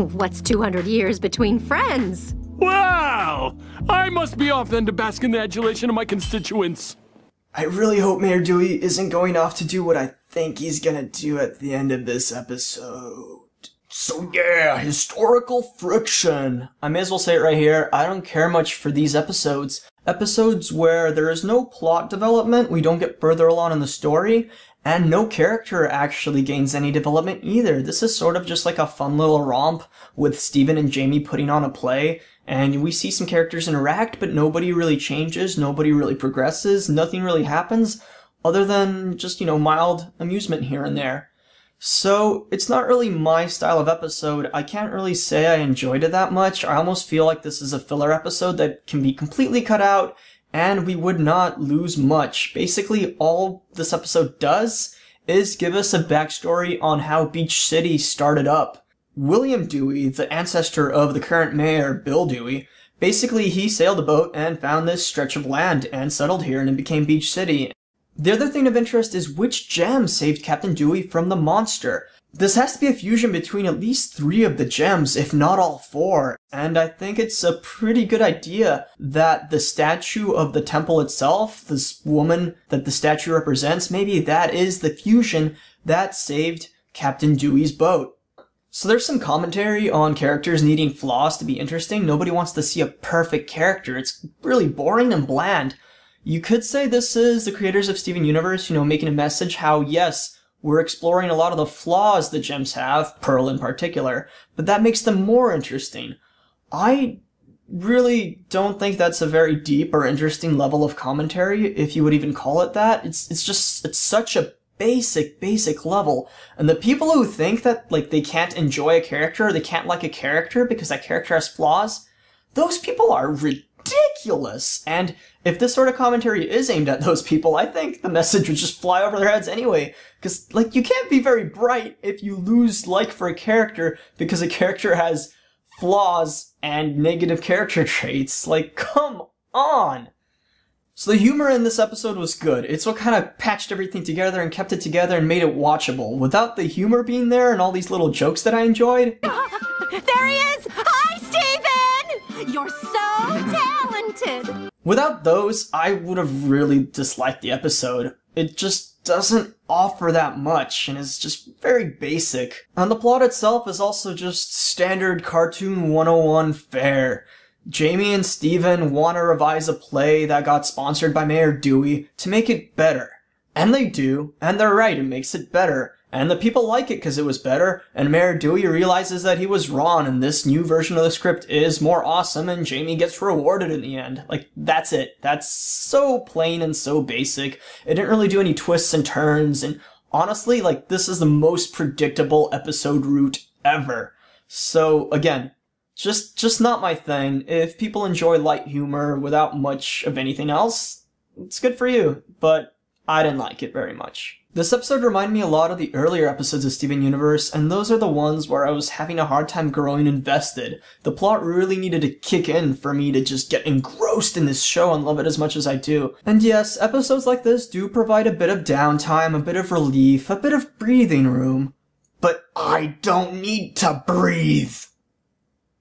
What's 200 years between friends? Wow! I must be off then to bask in the adulation of my constituents. I really hope Mayor Dewey isn't going off to do what I think he's gonna do at the end of this episode. So yeah, historical friction. I may as well say it right here, I don't care much for these episodes. Episodes where there is no plot development, we don't get further along in the story, and no character actually gains any development either. This is sort of just like a fun little romp with Steven and Jamie putting on a play, and we see some characters interact, but nobody really changes, nobody really progresses, nothing really happens, other than just, mild amusement here and there. So, it's not really my style of episode. I can't really say I enjoyed it that much. I almost feel like this is a filler episode that can be completely cut out, and we would not lose much. Basically, all this episode does is give us a backstory on how Beach City started up. William Dewey, the ancestor of the current mayor, Bill Dewey, basically he sailed a boat and found this stretch of land and settled here and it became Beach City. The other thing of interest is which gem saved Captain Dewey from the monster. This has to be a fusion between at least 3 of the gems, if not all 4, and I think it's a pretty good idea that the statue of the temple itself, this woman that the statue represents, maybe that is the fusion that saved Captain Dewey's boat. So there's some commentary on characters needing flaws to be interesting. Nobody wants to see a perfect character. It's really boring and bland. You could say this is the creators of Steven Universe, making a message how, yes, we're exploring a lot of the flaws the gems have, Pearl in particular, but that makes them more interesting. I really don't think that's a very deep or interesting level of commentary, if you would even call it that. It's such a basic level, and the people who think that, they can't enjoy a character, or they can't like a character because that character has flaws, those people are ridiculous, and if this sort of commentary is aimed at those people, I think the message would just fly over their heads anyway, because, you can't be very bright if you lose like for a character because a character has flaws and negative character traits. Come on! So the humor in this episode was good. It's what kind of patched everything together and kept it together and made it watchable. Without the humor being there and all these little jokes that I enjoyed... There he is! Hi, Steven! You're so talented! Without those, I would have really disliked the episode. It just doesn't offer that much, and is just very basic. And the plot itself is also just standard Cartoon 101 fare. Jamie and Steven want to revise a play that got sponsored by Mayor Dewey to make it better. And they do, and they're right, it makes it better. And the people like it because it was better, and Mayor Dewey realizes that he was wrong, and this new version of the script is more awesome, and Jamie gets rewarded in the end. That's it. That's so plain and so basic. It didn't really do any twists and turns, and honestly, this is the most predictable episode route ever. So, again, just not my thing. If people enjoy light humor without much of anything else, it's good for you, but I didn't like it very much. This episode reminded me a lot of the earlier episodes of Steven Universe, and those are the ones where I was having a hard time growing invested. The plot really needed to kick in for me to just get engrossed in this show and love it as much as I do. And yes, episodes like this do provide a bit of downtime, a bit of relief, a bit of breathing room. But I don't need to breathe!